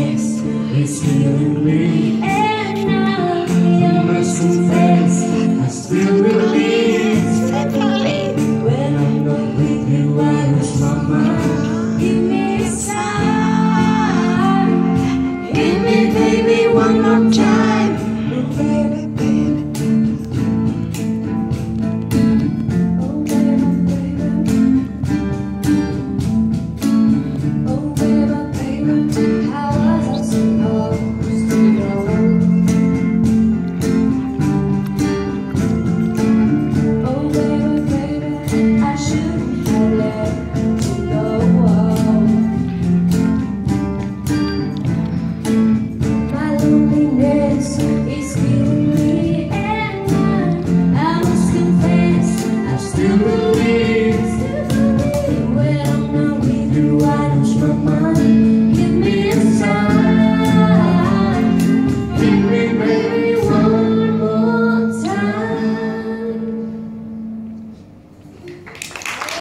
It's killing me. And now you're missing face. I still believe. When I'm not with you, I lose my mind. Give me a sign. Give me, baby, one more time.